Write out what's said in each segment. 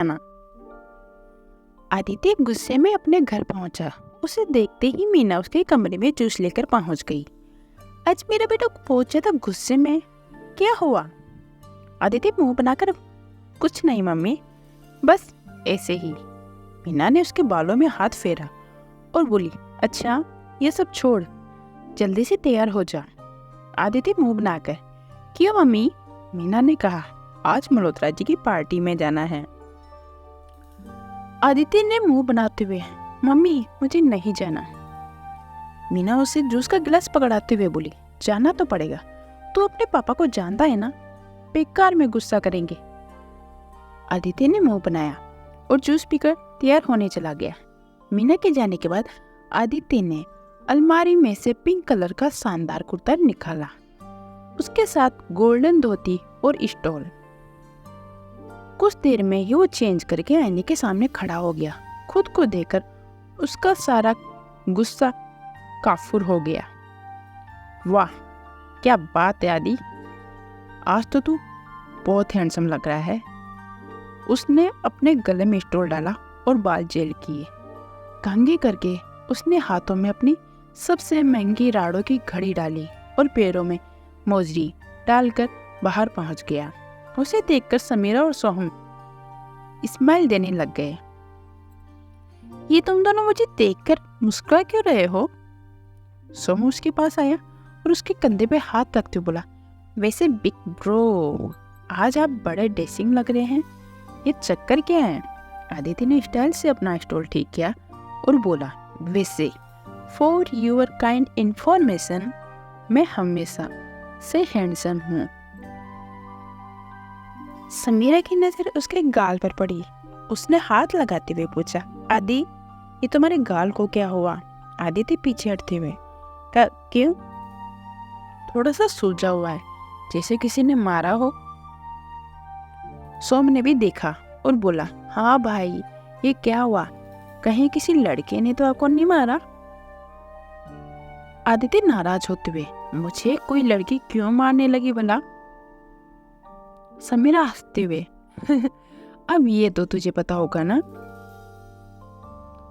ना। आदित्य गुस्से में अपने घर पहुंचा। उसे देखते ही मीना उसके कमरे में जूस लेकर पहुंच गई। आज मेरा बेटा बहुत ज्यादा गुस्से में, क्या हुआ? आदित्य मुंह बनाकर, कुछ नहीं मम्मी, बस ऐसे ही। मीना ने उसके बालों में हाथ फेरा और बोली, अच्छा ये सब छोड़, जल्दी से तैयार हो जा। आदित्य मुंह बनाकर, क्यों मम्मी? मीना ने कहा, आज मल्होत्रा जी की पार्टी में जाना है। आदित्य ने मुंह बनाते हुए, मम्मी मुझे नहीं जाना। मीना उसे जूस का गिलास पकड़ाते हुए बोली, जाना तो पड़ेगा, तू अपने पापा को जानता है ना, बेकार में गुस्सा करेंगे। आदित्य ने मुंह बनाया और जूस पीकर तैयार होने चला गया। मीना के जाने के बाद आदित्य ने अलमारी में से पिंक कलर का शानदार कुर्ता निकाला, उसके साथ गोल्डन धोती और स्टोल। कुछ देर में ही वो चेंज करके आईने के सामने खड़ा हो गया। खुद को देखकर उसका सारा गुस्सा काफुर हो गया। वाह क्या बात है आदि, आज तो तू बहुत हैंडसम लग रहा है। उसने अपने गले में स्टोल डाला और बाल जेल किए। कंघी करके उसने हाथों में अपनी सबसे महंगी राड़ों की घड़ी डाली और पैरों में मोजरी डालकर बाहर पहुंच गया। उसे देखकर समीरा और सोहम स्माइल देने लग गए। ये तुम दोनों मुझे देखकर मुस्कुरा क्यों रहे हो? सोहम उसके पास आया और उसके कंधे पे हाथ रखते हुए बोला, वैसे बिग ब्रो, आज आप बड़े डेसिंग लग रहे हैं, ये चक्कर क्या है? आदित्य ने स्टाइल से अपना स्टोल ठीक किया और बोला, वैसे फॉर योर काइंड इंफॉर्मेशन, मैं हमेशा से हैंडसम हूँ। समीरा की नजर उसके गाल पर पड़ी। उसने हाथ लगाते हुए पूछा, आदि ये तुम्हारे गाल को क्या हुआ? आदित्य पीछे हटते हुए, क्यों? थोड़ा सा सूजा हुआ है, जैसे किसी ने मारा हो। सोम ने भी देखा और बोला, हाँ भाई ये क्या हुआ, कहीं किसी लड़के ने तो आपको नहीं मारा? आदित्य नाराज होते हुए, मुझे कोई लड़की क्यों मारने लगी भला? समीरा हंसते हुए, अब ये तो तुझे पता होगा ना।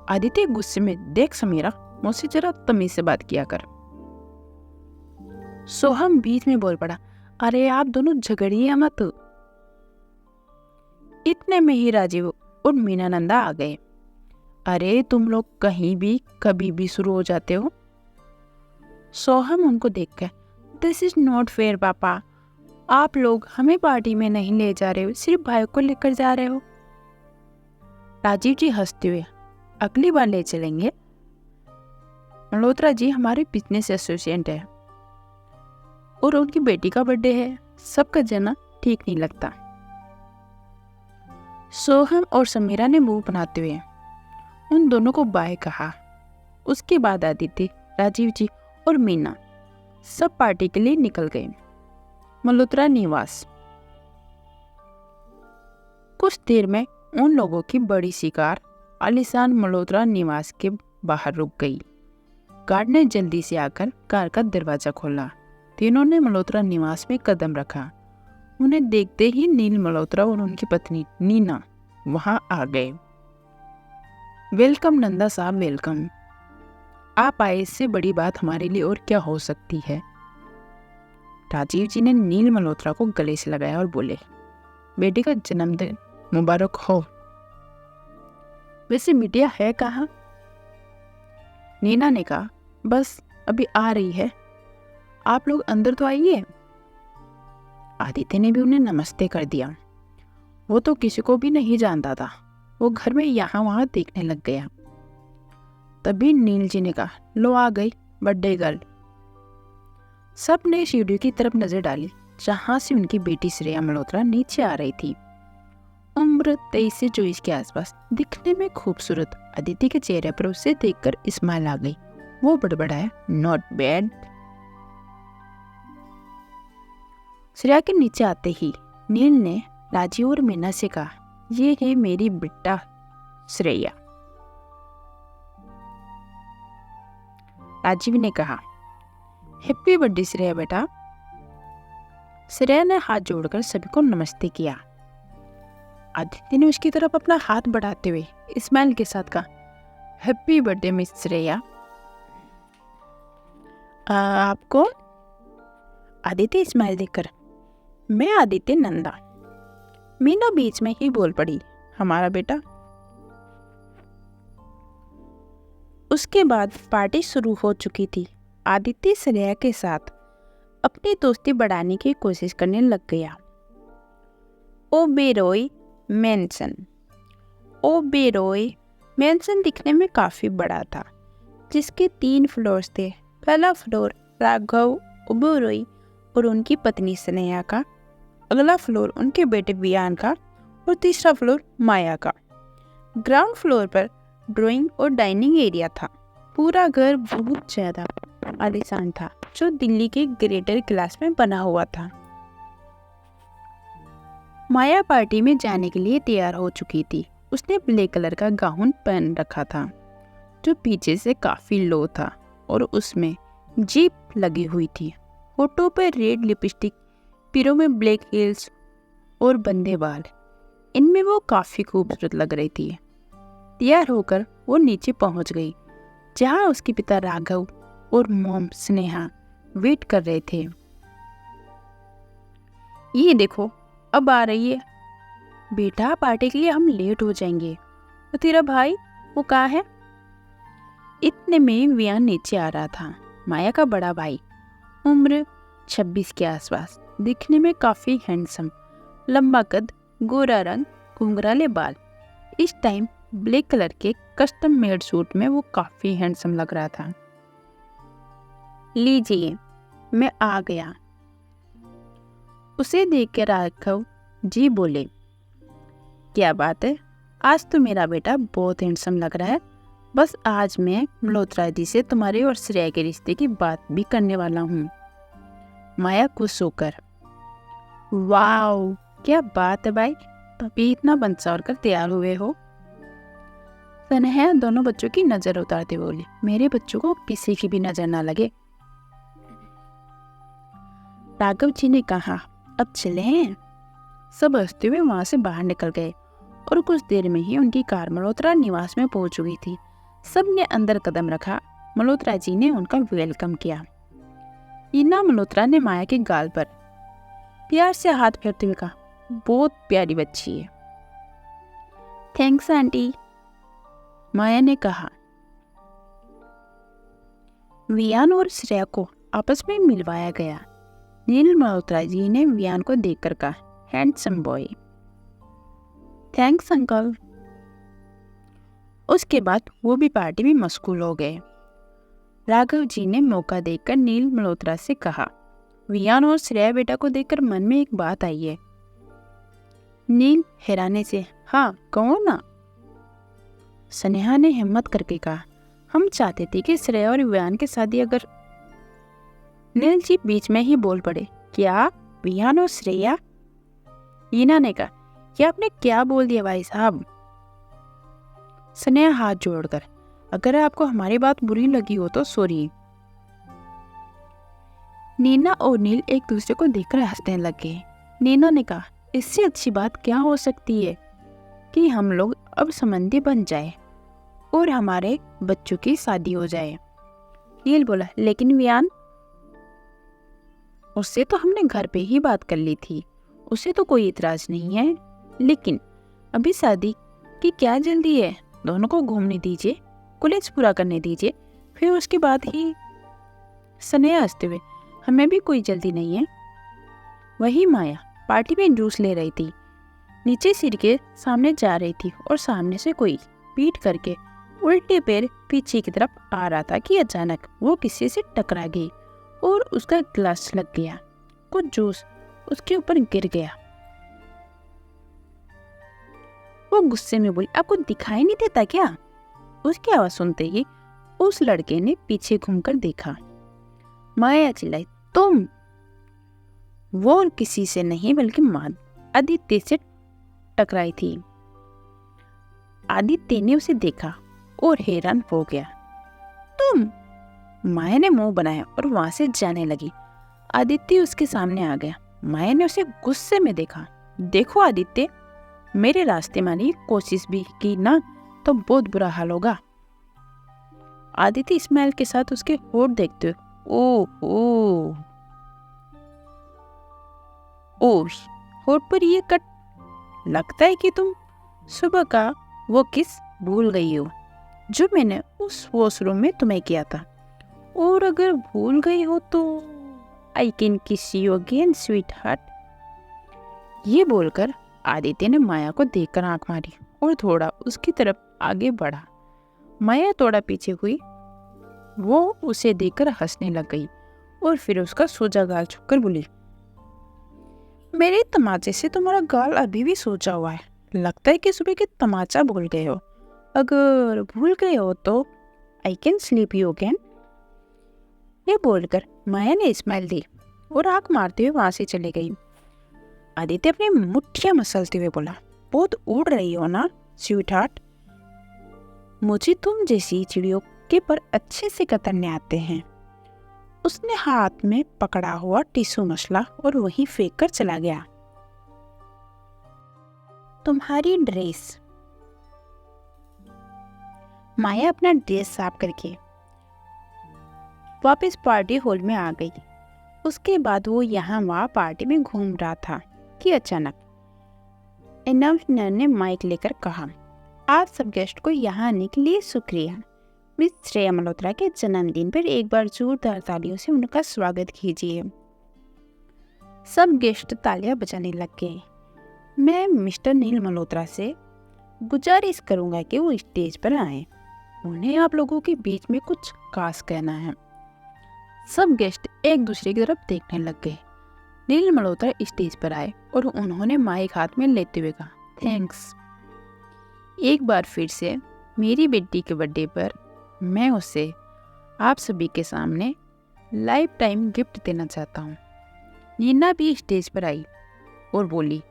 आदित्य गुस्से में, देख समीरा, मुझसे जरा तमीज से बात किया कर। सोहम बीच में बोल पड़ा, अरे आप दोनों झगड़िए मत। इतने में ही राजीव और मीनानंदा आ गए। अरे तुम लोग कहीं भी कभी भी शुरू हो जाते हो। सोहम उनको देखकर, दिस इज नॉट फेयर पापा, आप लोग हमें पार्टी में नहीं ले जा रहे हो, सिर्फ भाई को लेकर जा रहे हो। राजीव जी हंसते हुए, अगली बार ले चलेंगे। मल्होत्रा जी हमारे बिजनेस एसोसिएट है और उनकी बेटी का बर्थडे है, सबका जाना ठीक नहीं लगता। सोहम और समीरा ने मुंह बनाते हुए उन दोनों को बाय कहा। उसके बाद आदित्य, राजीव जी और मीना सब पार्टी के लिए निकल गए मल्होत्रा निवास। कुछ देर में उन लोगों की बड़ी सी कार आलीशान मल्होत्रा निवास के बाहर रुक गई। गार्ड ने जल्दी से आकर कार का दरवाजा खोला। तीनों ने मल्होत्रा निवास में कदम रखा। उन्हें देखते ही नील मल्होत्रा और उनकी पत्नी नीना वहां आ गए। वेलकम नंदा साहब, वेलकम। आप आए, इससे बड़ी बात हमारे लिए और क्या हो सकती है। राजीव जी ने नील मल्होत्रा को गले से लगाया और बोले, बेटी का जन्मदिन मुबारक हो। वैसे बिटिया है कहाँ? नीना ने कहा, बस अभी आ रही है, आप लोग अंदर तो आइए। आदित्य ने भी उन्हें नमस्ते कर दिया। वो तो किसी को भी नहीं जानता था, वो घर में यहाँ वहां देखने लग गया। तभी नील जी ने कहा, लो आ गई बर्थडे गर्ल। सब ने सीढ़ी की तरफ नजर डाली, जहां से उनकी बेटी श्रेया मल्होत्रा नीचे आ रही थी। उम्र 23 से 24 के आसपास, दिखने में खूबसूरत। आदित्य के चेहरे पर उसे देखकर स्माइल आ गई। वो बड़बड़ाया, नॉट बैड। श्रेया के नीचे आते ही नील ने राजीव और मीना से कहा, ये है मेरी बेटा श्रेया। राजीव ने कहा, हैप्पी बर्थडे श्रेया बेटा। श्रेया ने हाथ जोड़कर सभी को नमस्ते किया। आदित्य ने उसकी तरफ अपना हाथ बढ़ाते हुए स्माइल के साथ कहा, हैप्पी बर्थडे मिस श्रेया। आप कौन? आदित्य स्माइल देखकर, मैं आदित्य नंदा। मीना बीच में ही बोल पड़ी, हमारा बेटा। उसके बाद पार्टी शुरू हो चुकी थी। आदित्य श्रेया के साथ अपनी दोस्ती बढ़ाने की कोशिश करने लग गया। ओबेरॉय मैंसन। ओबेरॉय मैंसन दिखने में काफ़ी बड़ा था, जिसके 3 फ्लोर्स थे। पहला फ्लोर राघव ओबेरॉय और उनकी पत्नी स्नेहा का, अगला फ्लोर उनके बेटे वियान का और तीसरा फ्लोर माया का। ग्राउंड फ्लोर पर ड्राइंग और डाइनिंग एरिया था। पूरा घर बहुत ज़्यादा आलीशान था, जो दिल्ली के ग्रेटर क्लास में बना हुआ था। माया पार्टी में जाने के लिए तैयार हो चुकी थी। उसने ब्लैक कलर का गाउन पहन रखा था, जो पीछे से काफ़ी लो था और उसमें जीप लगी हुई थी। होठों पर रेड लिपस्टिक, पैरों में ब्लैक हील्स और बंधे बाल। इनमें वो काफ़ी खूबसूरत लग रही थी। तैयार होकर वो नीचे पहुंच गई, जहां उसके पिता राघव और मॉम स्नेहा वेट कर रहे थे। ये देखो, अब आ रही है। बेटा, पार्टी के लिए हम लेट हो जाएंगे। तो तेरा भाई, वो कहाँ है? इतने में वियान नीचे आ रहा था। माया का बड़ा भाई, उम्र 26 के आसपास, दिखने में काफ़ी हैंडसम, लंबा कद, गोरा रंग, घुंघराले बाल। इस टाइम ब्लैक कलर के कस्टम मेड सूट में वो काफ़ी हैंडसम लग रहा था। लीजिए, मैं आ गया। उसे देखकर राघव जी बोले, क्या बात है, आज तो मेरा बेटा बहुत हैंडसम लग रहा है। बस आज मैं मल्होत्रा जी से तुम्हारे और श्रेया के रिश्ते की बात भी करने वाला हूँ। माया खुश होकर, वाओ, क्या बात है भाई, तभी इतना बनसौर कर तैयार हुए हो। स्नेहा दोनों बच्चों की नजर उतारते बोली, मेरे बच्चों को किसी की भी नजर ना लगे। राघव जी ने कहा, अब चले हैं। सब हंसते हुए वहां से बाहर निकल गए और कुछ देर में ही उनकी कार मल्होत्रा निवास में पहुंच चुकी थी। सबने अंदर कदम रखा। मल्होत्रा जी ने उनका वेलकम किया। ईना मल्होत्रा ने माया के गाल पर प्यार से हाथ फेरते हुए कहा, बहुत प्यारी बच्ची है। थैंक्स आंटी, माया ने कहा। वियान और श्रेया को आपस में मिलवाया गया। नील मल्होत्रा जी ने वियान को देखकर कहा, हैंडसम बॉय। Thanks uncle. उसके बाद वो भी पार्टी में मशगूल हो गए। राघव जी ने मौका देखकर नील मल्होत्रा से कहा, वियान और श्रेया बेटा को देखकर मन में एक बात आई है। नील हैरानी से, हाँ कहो ना। स्नेहा ने हिम्मत करके कहा, हम चाहते थे कि श्रेया और वियान की शादी अगर। नील जी बीच में ही बोल पड़े, क्या वियान और श्रेया? ईना ने कहा, ये आपने क्या बोल दिया भाई साहब? स्नेहा हाथ जोड़कर, अगर आपको हमारी बात बुरी लगी हो तो सॉरी। नीना और नील एक दूसरे को देखकर हंसने लगे। नीना ने कहा, इससे अच्छी बात क्या हो सकती है कि हम लोग अब संबंधी बन जाए और हमारे बच्चों की शादी हो जाए। नील बोला, लेकिन वियान? उससे तो हमने घर पे ही बात कर ली थी, उसे तो कोई इतराज नहीं है। लेकिन अभी शादी की क्या जल्दी है? दोनों को घूमने दीजिए, कॉलेज पूरा करने दीजिए, फिर उसके बाद ही। स्नेहा हंसते हुए, हमें भी कोई जल्दी नहीं है। वही माया पार्टी में जूस ले रही थी, नीचे सिर के सामने जा रही थी और सामने से कोई पीट करके उल्टे पैर पीछे की तरफ आ रहा था कि अचानक वो किसी से टकरा गई और उसका ग्लास लग गया। कुछ जूस उसके ऊपर गिर गया। वो गुस्से में बोली, आपको दिखाई नहीं देता क्या? उसकी आवाज सुनते ही उस लड़के ने पीछे घूमकर देखा। माया चिल्लाई, तुम? वो और किसी से नहीं बल्कि आदित्य से टकराई थी। आदित्य ने उसे देखा और हैरान हो गया। तुम? माया ने मुंह बनाया और वहां से जाने लगी। आदित्य उसके सामने आ गया। माया ने उसे गुस्से में देखा। देखो आदित्य, मेरे रास्ते में आने की कोशिश भी की ना तो बहुत बुरा हाल होगा। आदित्य स्माइल के साथ उसके होठ देखते हुए ओह ओह ओह, होठ पर ये कट, लगता है कि तुम सुबह का वो किस भूल गई हो जो मैंने उस वॉशरूम में तुम्हें किया था। और अगर भूल गई हो तो आई कैन किस यू अगेन स्वीट हार्ट। ये बोलकर आदित्य ने माया को देखकर आंख मारी और थोड़ा उसकी तरफ आगे बढ़ा। माया थोड़ा पीछे हुई, वो उसे देखकर हंसने लग गई और फिर उसका सोजा गाल छूकर बोली, मेरे तमाचे से तुम्हारा गाल अभी भी सोचा हुआ है, लगता है कि सुबह के तमाचा भूल गए हो। अगर भूल गए हो तो I can sleep you again. ये बोलकर माया ने स्माइल दी और आंख मारते हुए वहां से चली गई। आदित्य अपनी मुट्ठियां मसलते हुए बोला, बहुत उड़ रही हो ना स्वीट हार्ट, मुझे तुम जैसी चिड़ियों के पर अच्छे से कतरने आते हैं। उसने हाथ में पकड़ा हुआ टिश्यू मसला और वहीं फेंक कर चला गया। तुम्हारी ड्रेस। माया अपना ड्रेस साफ करके वापस पार्टी हॉल में आ गई। उसके बाद वो यहाँ वहाँ पार्टी में घूम रहा था कि अचानक अनाउंसर ने माइक लेकर कहा, आप सब गेस्ट को यहाँ आने के लिए शुक्रिया। मिस श्रेया मल्होत्रा के जन्मदिन पर एक बार जोरदार तालियों से उनका स्वागत कीजिए। सब गेस्ट तालियां बजाने लग गए। मैं मिस्टर नील मल्होत्रा से गुजारिश करूंगा कि वो स्टेज पर आए, उन्हें आप लोगों के बीच में कुछ खास कहना है। सब गेस्ट एक दूसरे की तरफ देखने लग गए। नील मल्होत्रा स्टेज पर आए और उन्होंने माइक हाथ में लेते हुए कहा, थैंक्स। एक बार फिर से मेरी बेटी के बर्थडे पर मैं उसे आप सभी के सामने लाइफ टाइम गिफ्ट देना चाहता हूँ। नीना भी स्टेज पर आई और बोली,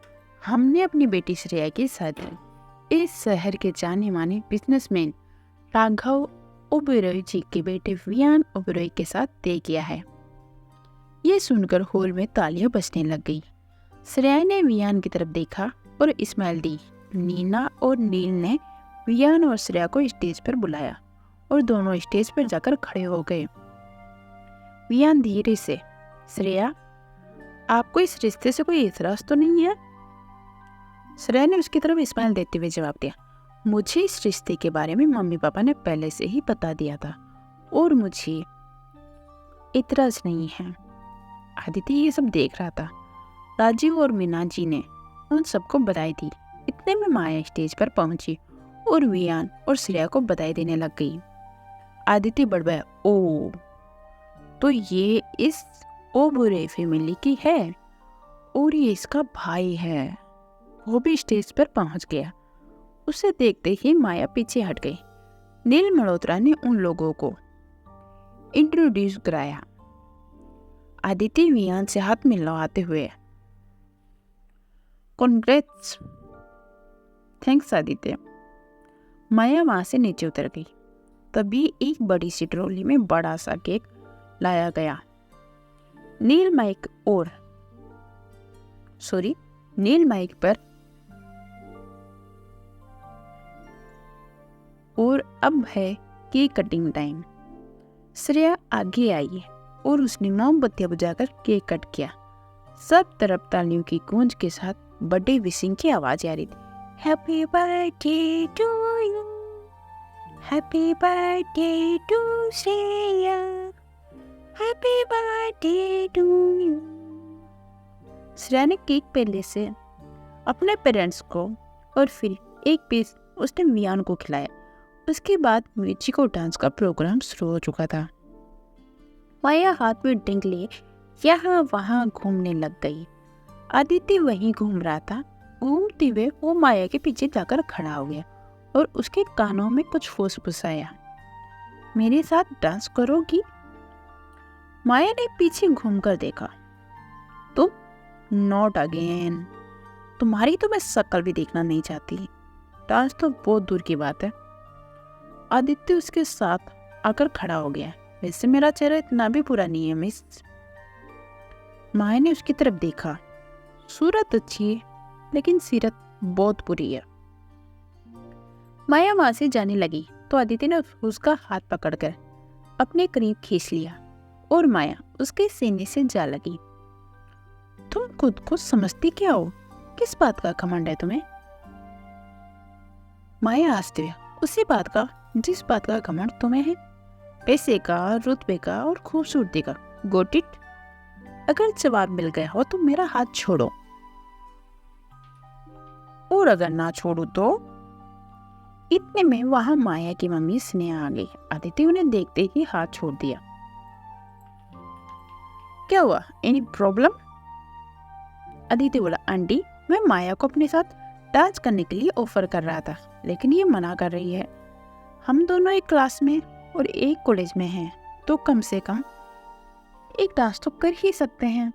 हमने अपनी बेटी श्रेया की शादी इस शहर के जाने माने बिजनेसमैन राघव ओबेरॉय जी के बेटे वियान ओबेरॉय के साथ तय किया है। ये सुनकर हॉल में तालियां बजने लग गई। श्रेया ने वियान की तरफ देखा और स्माइल दी। नीना और नील ने वियान और श्रेया को स्टेज पर बुलाया और दोनों स्टेज पर जाकर खड़े हो गए। वियान धीरे से, श्रेया, आपको इस रिश्ते से कोई एतराज तो नहीं है? श्रेया ने उसकी तरफ स्माइल देते हुए जवाब दिया, मुझे इस रिश्ते के बारे में मम्मी पापा ने पहले से ही बता दिया था और मुझे एतराज नहीं है। आदित्य ये सब देख रहा था। राजीव और मीना जी ने उन सबको बधाई दी। इतने में माया स्टेज पर पहुंची और वियान और श्रेया को बधाई देने लग गई। आदित्य बड़बड़ाया, ओ, तो ये इस ओबेरॉय फैमिली की है और ये इसका भाई है। वो भी स्टेज पर पहुंच गया। उसे देखते ही माया पीछे हट गई। नील मल्होत्रा ने उन लोगों को इंट्रोड्यूस कराया। आदित्य वियान से हाथ मिलवाते हुए, कॉन्ग्रेट्स। थैंक्स आदित्य। माया वहां से नीचे उतर गई। तभी एक बड़ी सी ट्रॉली में बड़ा सा केक लाया गया। नील माइक पर और अब है केक कटिंग टाइम। श्रेया आगे आई और उसने मोमबत्तियां बुझाकर केक कट किया। सब तरफ तालियों की गूंज के साथ बर्थडे विशिंग की आवाज आ रही थी। Happy birthday to you, happy birthday to Shreya, happy birthday to you. Shreya ने केक पहले से अपने पेरेंट्स को और फिर एक पीस उसने वियान को खिलाया। उसके बाद म्यूजिक को डांस का प्रोग्राम शुरू हो चुका था। माया हाथ में ड्रिंक लिए यहाँ वहाँ घूमने लग गई। आदित्य वहीं घूम रहा था। घूमते हुए वो माया के पीछे जाकर खड़ा हो गया और उसके कानों में कुछ फुसफुसाया, मेरे साथ डांस करोगी? माया ने पीछे घूमकर देखा। तुम? Not again. तुम्हारी तो मैं शक्ल भी देखना नहीं चाहती। डांस तो बहुत दूर की बात है। आदित्य उसके साथ आकर खड़ा हो गया। वैसे मेरा चेहरा इतना भी बुरा नहीं है मिस। माया ने उसकी तरफ देखा। सूरत अच्छी है लेकिन सीरत बहुत बुरी है। माया वहां से जाने लगी तो अदिति ने उसका हाथ पकड़कर अपने करीब खींच लिया और माया उसके सीने से जा लगी। तुम खुद को समझती क्या हो? किस बात का घमंड है तुम्हें? माया हंसते हुए, उसी बात का जिस बात का घमंड तुम्हें है, पैसे का, रुतबे का और खूबसूरती का। Got it? अगर जवाब मिल गया हो तो मेरा हाथ छोड़ो, और अगर ना छोड़ू तो। इतने में वहां माया की मम्मी स्नेहा आ गई। अदिति उन्हें देखते ही हाथ छोड़ दिया। क्या हुआ? Any problem? अदिति बोला, आंटी मैं माया को अपने साथ डांस करने के लिए ऑफर कर रहा था, लेकिन ये मना कर रही है। हम दोनों एक क्लास में और एक कॉलेज में हैं, तो कम से कम एक डांस तो कर ही सकते हैं।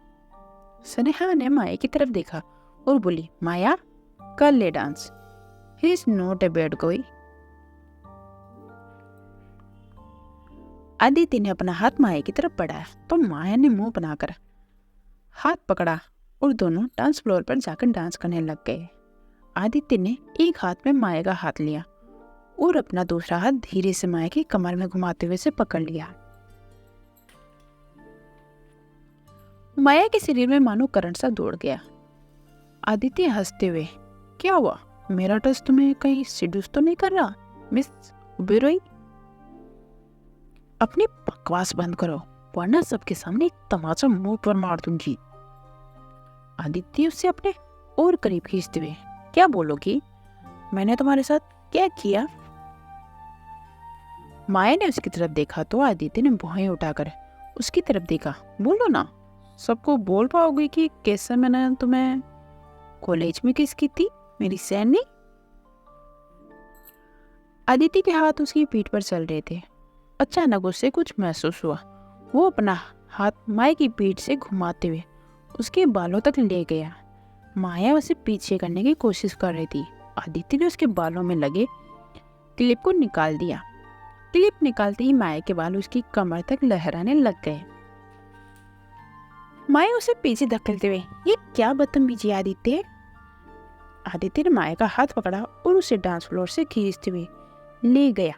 स्नेहा ने माया की तरफ देखा और बोली, माया कर ले dance, he is not a bad boy. Aditya ने अपना हाथ माया की तरफ बढ़ाया तो माया ने मुंह बनाकर हाथ पकड़ा और दोनों डांस फ्लोर पर जाकर डांस करने लग गए। आदित्य ने एक हाथ में माया का हाथ लिया और अपना दूसरा हाथ धीरे से माया की कमर में घुमाते हुए से पकड़ लिया। माया के शरीर में मानो करंट सा दौड़ गया। आदित्य हंसते हुए, क्या हुआ? मेरा टच तुम्हें कहीं सिड्यूस तो नहीं कर रहा मिस ओबेरॉय? अपनी बकवास बंद करो, वरना सबके सामने एक तमाचा मुंह पर मार दूंगी। आदित्य उससे अपने और करीब खींचते हुए, क्या बोलोगी? मैंने तुम्हारे साथ क्या किया? माया ने उसकी तरफ देखा तो आदित्य ने भौहें उठाकर उसकी तरफ देखा। बोलो ना, सबको बोल पाओगे कि कैसे मैंने तुम्हें कॉलेज में किस की थी, मेरी सैनी? आदित्य के हाथ उसकी पीठ पर चल रहे थे। अचानक उसे कुछ महसूस हुआ। वो अपना हाथ माया की पीठ से घुमाते हुए उसके बालों तक ले गया। माया उसे पीछे करने की कोशिश कर रही थी। आदित्य ने उसके बालों में लगे क्लिप को निकाल दिया। क्लिप निकालते ही माया के बाल उसकी कमर तक लहराने लग गए। माया उसे पीछे धकेलते हुए, ये क्या बदतमीजी आदित्य? आदित्य ने माया का हाथ पकड़ा और उसे डांस फ्लोर से खींचते हुए ले गया।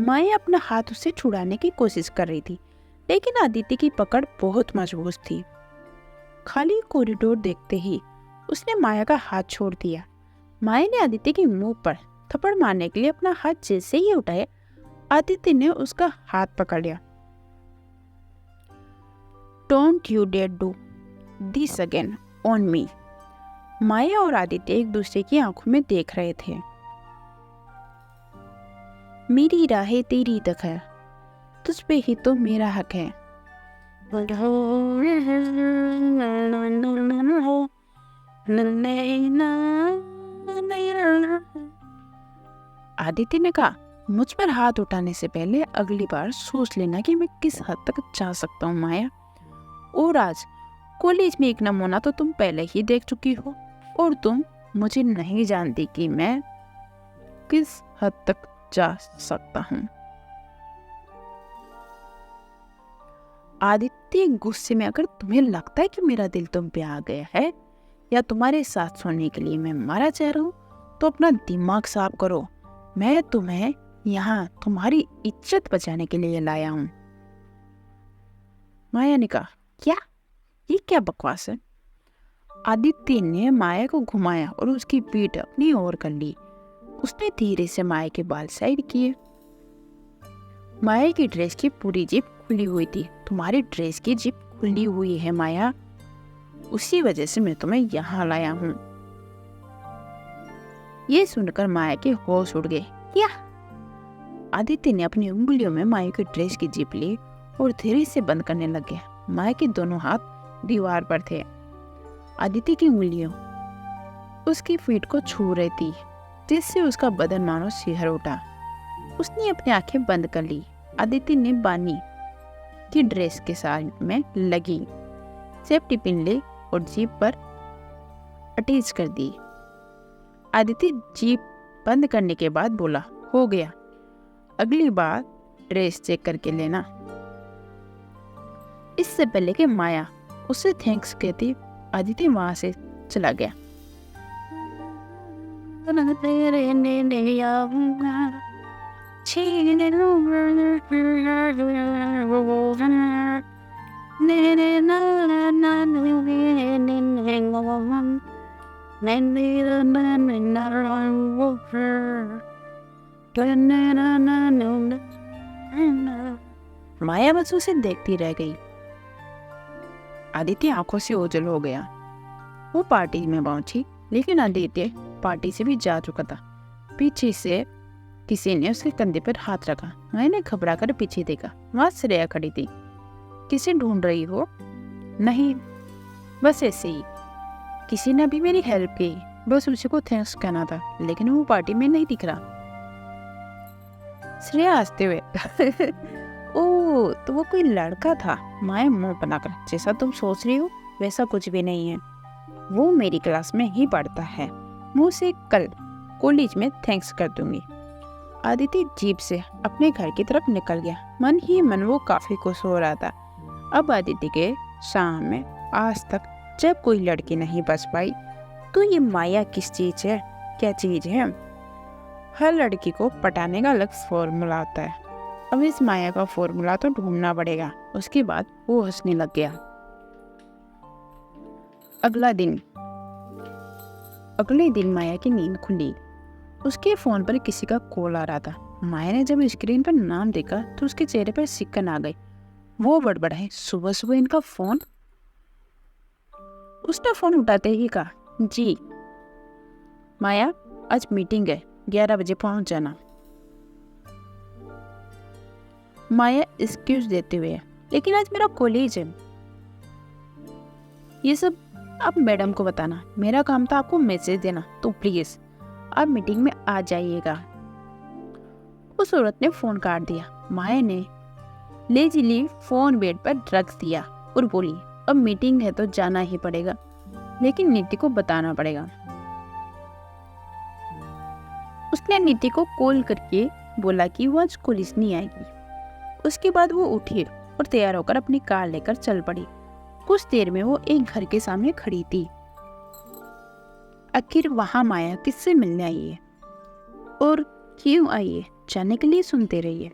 माया अपना हाथ उससे छुड़ाने की कोशिश कर रही थी, लेकिन आदित्य की पकड़ बहुत मजबूत थी। खाली कॉरिडोर देखते ही उसने माया का हाथ छोड़ दिया। माया ने आदित्य के मुंह पर थप्पड़ मारने के लिए अपना हाथ जैसे ही उठाया, आदित्य ने उसका हाथ पकड़ लिया। Don't you dare do this again on me. Maya और आदित्य एक दूसरे की आंखों में देख रहे थे। मेरी राहें तेरी तक है, तुझ पे ही तो मेरा हक है। आदित्य ने कहा, मुझ पर हाथ उठाने से पहले अगली बार सोच लेना कि मैं किस हद तक जा सकता हूँ माया। और आज कॉलेज में एक नमूना तो तुम पहले ही देख चुकी हो, और तुम मुझे नहीं जानती कि मैं किस हद तक जा सकता हूँ। आदित्य गुस्से में, अगर तुम्हें लगता है कि मेरा दिल तुम पे आ गया है या तुम्हारे साथ सोने के लिए मैं मारा चाह रहा हूँ, तो अपना दिमाग साफ करो। मैं तुम्हें यहाँ तुम्हारी इज्जत बचाने के लिए लाया हूँ। माया ने कहा, क्या? ये क्या बकवास है? आदित्य ने माया को घुमाया और उसकी पीठ अपनी ओर कर ली। उसने धीरे से माया के बाल साइड किए। माया की ड्रेस की पूरी जिप खुली हुई थी। तुम्हारी ड्रेस की जिप खुली हुई है माया, उसी वजह से मैं तुम्हें यहाँ लाया हूँ। ये सुनकर माया के होश उड़ गए। क्या? आदित्य ने अपनी उंगलियों में माया की ड्रेस की जिप ली और धीरे से बंद करने लग गया। माया के दोनों हाथ दीवार पर थे। आदित्य की उंगलियों उसकी पीठ को छू रही थी, जिससे उसका बदन मानो सिहर उठा। उसने अपनी आंखें बंद कर ली। आदित्य ने बानी की ड्रेस के साथ में लगी सेफ्टी पिन ली और जीप पर अटैच कर दी। आदित्य जीप बंद करने के बाद बोला, हो गया, अगली बार ड्रेस चेक करके लेना। इससे पहले कि माया उसे थैंक्स कहती, आदित्य वहां से चला गया। तेरे ने आऊंगा छीने लूंगा नेरे ना ना ना ने ने ने गम ने ने ना ना ना वो ने ना ना ना। माया बस उसे देखती रह गई। आदित्य आंखों से ओझल हो गया। वो पार्टी में पहुंची, लेकिन आदित्य पार्टी से भी जा चुका था। पीछे से किसी ने उसके कंधे पर हाथ रखा। मैंने घबरा कर पीछे देखा। वहां श्रेया खड़ी थी। किसे ढूंढ रही हो? नहीं, बस ऐसे ही। किसी ने भी मेरी हेल्प की, बस उसी को थैंक्स कहना था, लेकिन वो पार्टी में नहीं दिख रहा। श्रेया हंसते हुए ओह, तो वो कोई लड़का था। माया मुंह बनाकर, जैसा तुम सोच रही हो वैसा कुछ भी नहीं है। वो मेरी क्लास में ही पढ़ता है। मैं उसे कल कॉलेज में थैंक्स कर दूंगी। आदित्य जीप से अपने घर की तरफ निकल गया। मन ही मन वो काफी खुश हो रहा था। अब आदित्य के सामने आज तक जब कोई लड़की नहीं बच पाई, तो ये माया किस चीज है, क्या चीज है? हर लड़की को पटाने का अलग फॉर्मूला होता है। अब इस माया का फॉर्मूला तो ढूंढना पड़ेगा। उसके बाद वो हंसने लग गया। अगले दिन माया की नींद खुली। उसके फोन पर किसी का कॉल आ रहा था। माया ने जब स्क्रीन पर नाम देखा तो उसके चेहरे पर सिक्कन आ गई। वो बड़बड़ाई, सुबह सुबह इनका फोन। उसने फोन उठाते ही कहा, जी माया, आज मीटिंग है, 11 बजे पहुंच जाना। माया एक्सक्यूज देते हुए, लेकिन आज मेरा कॉलेज है। ये सब आप मैडम को बताना। मेरा काम था आपको मैसेज देना, तो प्लीज आप मीटिंग में आ जाइएगा। उस औरत ने फोन काट दिया। माया ने लेजीली फोन बेड पर रख दिया और बोली, अब मीटिंग है तो जाना ही पड़ेगा, लेकिन नीति को बताना पड़ेगा। उसने नीति को कॉल करके बोला कि वो आज कॉलेज नहीं आएगी। उसके बाद वो उठी और तैयार होकर अपनी कार लेकर चल पड़ी। कुछ देर में वो एक घर के सामने खड़ी थी। आखिर वहां माया किससे मिलने आई है और क्यों आई है, जानने के लिए सुनते रहिए।